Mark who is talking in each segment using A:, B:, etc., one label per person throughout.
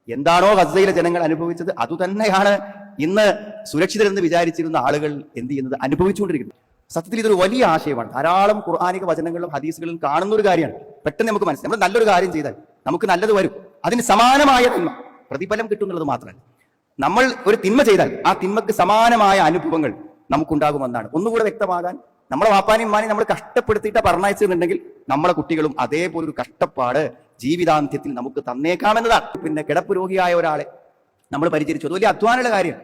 A: എന്താണോ ഗസയിലെ ജനങ്ങൾ അനുഭവിച്ചത് അതുതന്നെയാണ് ഇന്ന് സുരക്ഷിതരെന്ന് വിചാരിച്ചിരുന്ന ആളുകൾ എന്ത് ചെയ്യുന്നത്, അനുഭവിച്ചുകൊണ്ടിരിക്കുന്നത്. സത്യത്തിൽ ഇതൊരു വലിയ ആശയമാണ്. ധാരാളം ഖുർആനിക വചനങ്ങളിലും ഹദീസുകളിലും കാണുന്ന ഒരു കാര്യമാണ്. പെട്ടെന്ന് നമുക്ക് മനസ്സിലാവും, നമ്മൾ നല്ലൊരു കാര്യം ചെയ്താൽ നമുക്ക് നല്ലത് വരും, അതിന് സമാനമായ തിന്മ പ്രതിഫലം കിട്ടും എന്നുള്ളത് മാത്രമല്ല, നമ്മൾ ഒരു തിന്മ ചെയ്താൽ ആ തിന്മക്ക് സമാനമായ അനുഭവങ്ങൾ നമുക്കുണ്ടാകുമെന്നാണ്. ഒന്നുകൂടെ വ്യക്തമാകാൻ, നമ്മളെ വാപ്പാനെയും ഉമ്മാനെയും നമ്മൾ കഷ്ടപ്പെടുത്തിയിട്ട് പറഞ്ഞയച്ചെന്നുണ്ടെങ്കിൽ നമ്മളെ കുട്ടികളും അതേപോലൊരു കഷ്ടപ്പാട് ജീവിതാന്ത്യത്തിൽ നമുക്ക് തന്നേക്കാമെന്നതാണ്. പിന്നെ കിടപ്പ് രോഗിയായ ഒരാളെ നമ്മൾ പരിചരിച്ചു, അത് വലിയ അധ്വാനമുള്ള കാര്യം.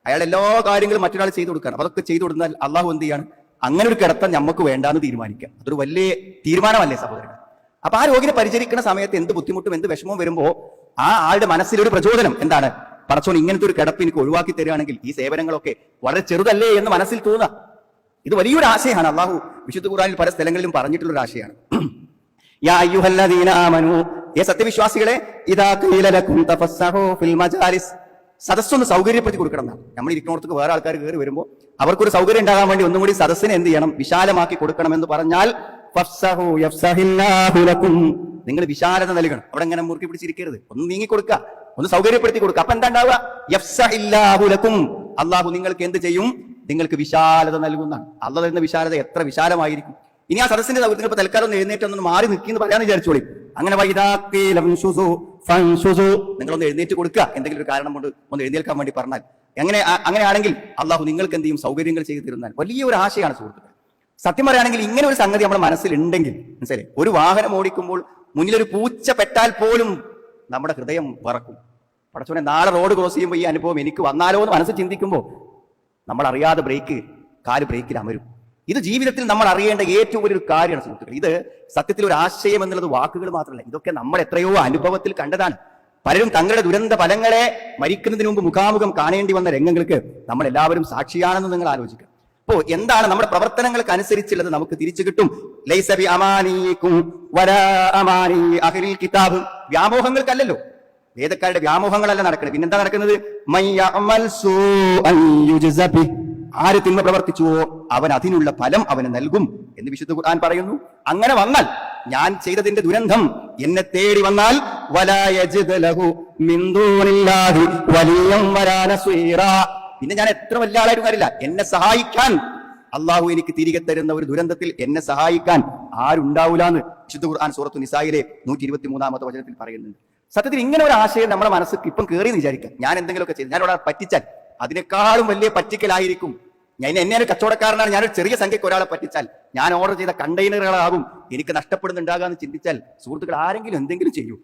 A: അയാൾ എല്ലാ കാര്യങ്ങളും മറ്റൊരാൾ ചെയ്തു കൊടുക്കുകയാണ്. അതൊക്കെ ചെയ്തു കൊടുത്താൽ അള്ളാഹു എന്ത് ചെയ്യാണ്, അങ്ങനെ ഒരു കിടത്തം നമുക്ക് വേണ്ടാന്ന് തീരുമാനിക്കാം. അതൊരു വലിയ തീരുമാനമല്ലേ സഹോദരൻ? അപ്പൊ ആ രോഗിനെ പരിചരിക്കുന്ന സമയത്ത് എന്ത് ബുദ്ധിമുട്ടും എന്ത് വിഷമവും വരുമ്പോ ആ ആളുടെ മനസ്സിലൊരു പ്രചോദനം എന്താണ്, പടച്ചോൻ ഇങ്ങനത്തെ ഒരു കിടപ്പ് എനിക്ക് ഒഴിവാക്കി തരികയാണെങ്കിൽ ഈ സേവനങ്ങളൊക്കെ വളരെ ചെറുതല്ലേ എന്ന് മനസ്സിൽ തോന്നുക. ഇത് വലിയൊരു ആശയമാണ്. അള്ളാഹു വിശുദ്ധ ഖുർആനിൽ പല സ്ഥലങ്ങളിലും പറഞ്ഞിട്ടുള്ള ഒരു ആശയമാണ്. യാ അയ്യുഹല്ലദീന ആമനൂ, സത്യവിശ്വാസികളെ, ഇദാ ഖീല ലക്കും തഫസ്സഹൂ ഫിൽ മജാലിസ്, സദസ്സൊന്ന് സൗകര്യപ്പെടുത്തി കൊടുക്കണം എന്നാണ്. നമ്മൾ ഇരിക്കുന്നിടത്തേക്ക് വേറെ ആൾക്കാർ കയറി വരുമ്പോൾ അവർക്കൊരു സൗകര്യം ഉണ്ടാകാൻ വേണ്ടി ഒന്നും കൂടി സദസ്സിനെ എന്ത് ചെയ്യണം, വിശാലമാക്കി കൊടുക്കണമെന്ന് പറഞ്ഞാൽ ഫഫ്സഹൂ യഫ്സഹില്ലാഹു ലക്കും, നിങ്ങൾ വിശാലത നൽകണം. അവിടെ ഇങ്ങനെ മുറുക്കി പിടിച്ചിരിക്കരുത്, ഒന്ന് നീങ്ങി കൊടുക്കുക, ഒന്ന് സൗകര്യപ്പെടുത്തി കൊടുക്കുക. അപ്പൊ എന്താ ഉണ്ടാവുക, യഫ്സഹില്ലാഹു ലക്കും, അള്ളാഹു നിങ്ങൾക്ക് എന്ത് ചെയ്യും, നിങ്ങൾക്ക് വിശാലത നൽകുന്നതാണ്. അള്ളാഹു തരുന്ന വിശാലത എത്ര വിശാലമായിരിക്കും. ഇനി ആ സദസ്സിന്റെ നിങ്ങൾ തൽക്കാലം ഒന്ന് എഴുന്നേറ്റൊന്ന് മാറി നിൽക്കിന്ന് പറയാന്ന് വിചാരിച്ചോളി. അങ്ങനെ നിങ്ങളൊന്ന് എഴുന്നേറ്റ് കൊടുക്കുക, എന്തെങ്കിലും ഒരു കാരണം കൊണ്ട് ഒന്ന് എഴുന്നേൽക്കാൻ വേണ്ടി പറഞ്ഞാൽ. അങ്ങനെയാണെങ്കിൽ അള്ളാഹു നിങ്ങൾക്ക് എന്ത് ചെയ്യും, സൗകര്യങ്ങൾ ചെയ്തു തരുന്നാൽ. വലിയ ഒരു ആശയമാണ് സുഹൃത്തുക്കൾ. സത്യം പറയുകയാണെങ്കിൽ ഇങ്ങനെ ഒരു സംഗതി നമ്മുടെ മനസ്സിലുണ്ടെങ്കിൽ മനസ്സിലായി, ഒരു വാഹനം ഓടിക്കുമ്പോൾ മുന്നിലൊരു പൂച്ച പെട്ടാൽ പോലും നമ്മുടെ ഹൃദയം വറക്കും. പടച്ചോനെ, നാളെ റോഡ് ക്രോസ് ചെയ്യുമ്പോൾ ഈ അനുഭവം എനിക്ക് വന്നാലോ എന്ന് മനസ്സ് ചിന്തിക്കുമ്പോൾ നമ്മൾ അറിയാതെ കാല് ബ്രേക്കിൽ അമരും. ഇത് ജീവിതത്തിൽ നമ്മൾ അറിയേണ്ട ഏറ്റവും വലിയൊരു കാര്യമാണ് സുഹൃത്തുക്കൾ. ഇത് സത്യത്തിൽ ഒരു ആശയം എന്നുള്ളത് വാക്കുകൾ മാത്രമല്ല, ഇതൊക്കെ നമ്മൾ എത്രയോ അനുഭവത്തിൽ കണ്ടതാണ്. പലരും തങ്ങളുടെ ദുരന്ത ഫലങ്ങളെ മരിക്കുന്നതിന് മുമ്പ് മുഖാമുഖം കാണേണ്ടി വന്ന രംഗങ്ങൾക്ക് നമ്മൾ എല്ലാവരും സാക്ഷിയാണെന്ന് നിങ്ങൾ ആലോചിക്കുക. അപ്പോ എന്താണ് നമ്മുടെ പ്രവർത്തനങ്ങൾക്ക് അനുസരിച്ചുള്ളത് നമുക്ക് തിരിച്ചു കിട്ടും. ലൈസ ബി അമാനീകും വലാ അമാനി അഹ്ലിൽ കിതാബ്, വ്യാമോഹങ്ങൾക്കല്ലല്ലോ, വേദക്കാരുടെ വ്യാമോഹങ്ങളല്ല നടക്കുന്നത്. പിന്നെന്താ നടക്കുന്നത്, മയ്യഅമൽ സൂഅൻ യുജ്സ ബി, ആര് തിന്മ പ്രവർത്തിച്ചുവോ അവൻ അതിനുള്ള ഫലം അവന് നൽകും എന്ന് വിശുദ്ധ ഖുർആൻ പറയുന്നു. അങ്ങനെ വന്നാൽ, ഞാൻ ചെയ്തതിന്റെ ദുരന്തം എന്നെ തേടി വന്നാൽ, വലാ യജിദ് ലഹു മിൻ ദൂനില്ലാഹി വലിയ്യൻ വലാ നസീറാ, പിന്നെ ഞാൻ എത്ര വലിയ ആളായിട്ടും കാര്യമില്ല, എന്നെ സഹായിക്കാൻ അള്ളാഹു എനിക്ക് തിരികെ തരുന്ന ഒരു ദുരന്തത്തിൽ എന്നെ സഹായിക്കാൻ ആരുണ്ടാവൂല എന്ന് വിശുദ്ധ ഖുർആൻ സൂറത്തു നിസായിലെ 123-ാമത്തെ വചനത്തിൽ പറയുന്നുണ്ട്. സത്യത്തിൽ ഇങ്ങനെ ഒരു ആശയം നമ്മുടെ മനസ്സിൽ ഇപ്പം കയറി എന്ന് വിചാരിക്കാം. ഞാൻ എന്തെങ്കിലുമൊക്കെ ചെയ്ത് ഞാൻ ഒരാളെ പറ്റിച്ചാൽ അതിനേക്കാളും വലിയ പറ്റിക്കലായിരിക്കും. എന്നെ ഒരു കച്ചവടക്കാരനാണ്, ഞാനൊരു ചെറിയ സംഖ്യക്ക് ഒരാളെ പറ്റിച്ചാൽ ഞാൻ ഓർഡർ ചെയ്ത കണ്ടെയ്നറുകളാകും എനിക്ക് നഷ്ടപ്പെടുന്നുണ്ടാകാന്ന് ചിന്തിച്ചാൽ സുഹൃത്തുക്കൾ ആരെങ്കിലും എന്തെങ്കിലും ചെയ്യൂ.